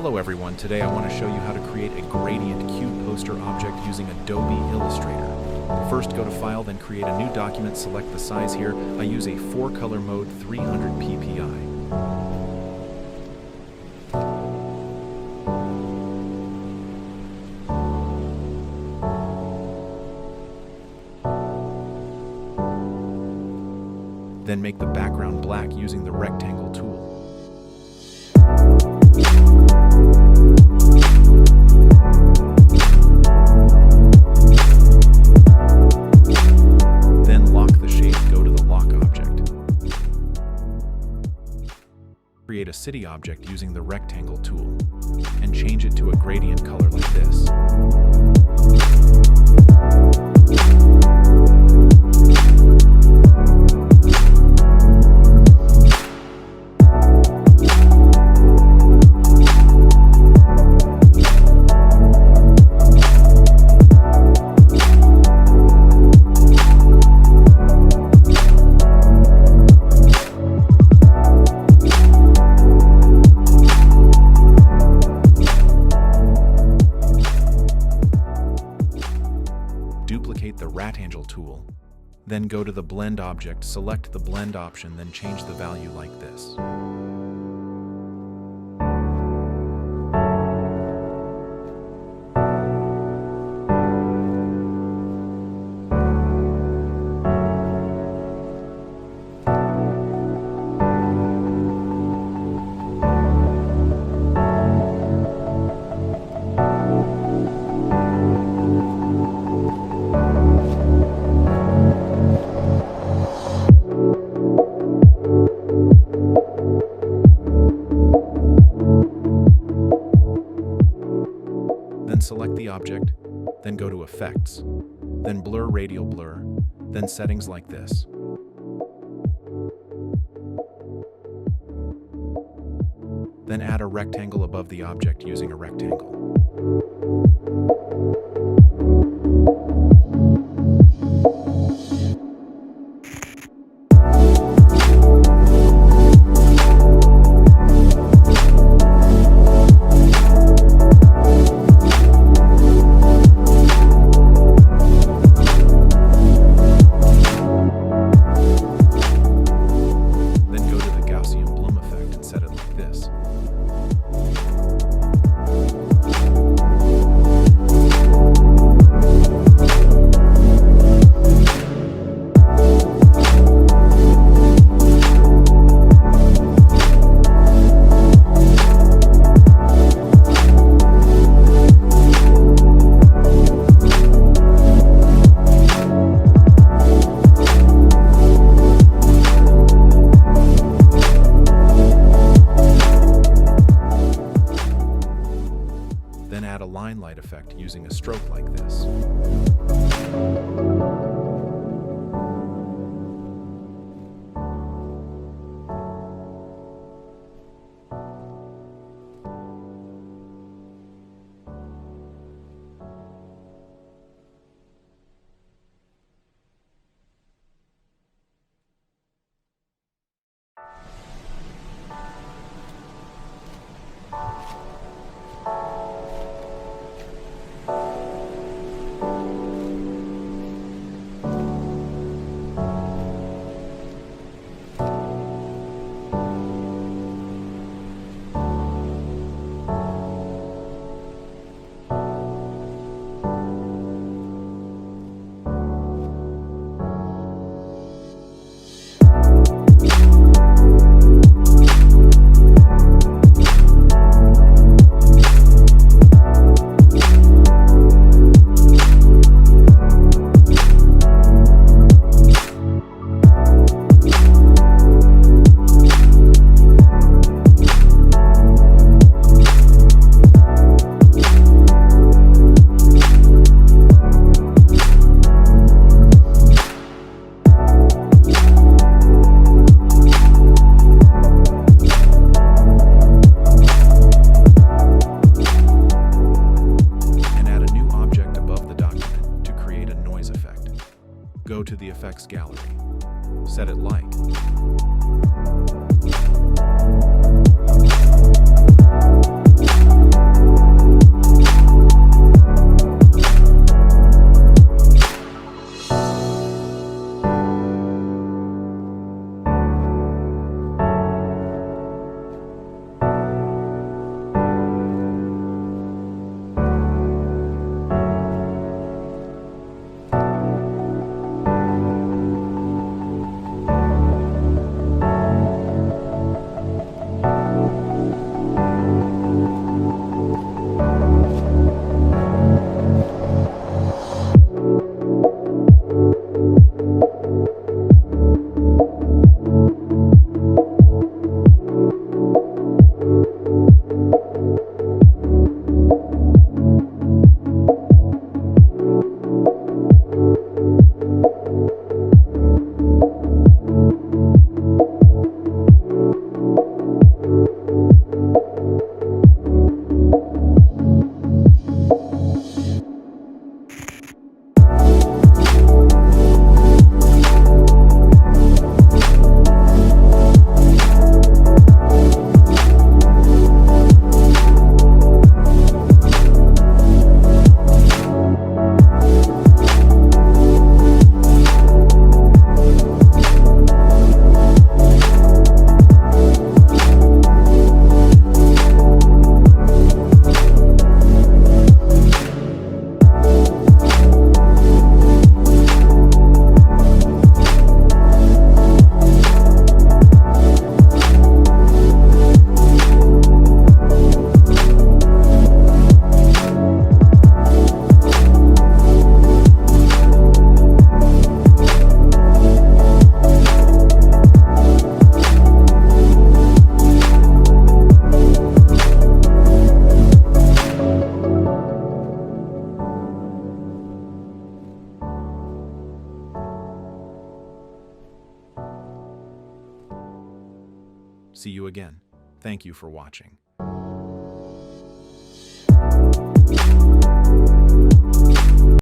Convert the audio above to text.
Hello everyone, today I want to show you how to create a gradient cube poster object using Adobe Illustrator. First go to File, then create a new document, select the size here. I use a 4-color mode 300 ppi. Then make the background black using the rectangle tool. Then lock the shape, go to the lock object. Create a city object using the rectangle tool and change it to a gradient color like this. Duplicate the rectangle tool, then go to the blend object, select the blend option, then change the value like this. Then select the object, then go to Effects, then Blur Radial Blur, then Settings like this. Then add a rectangle above the object using a rectangle. Then add a line light effect using a stroke like this. Go to the effects gallery. Set it light. See you again. Thank you for watching.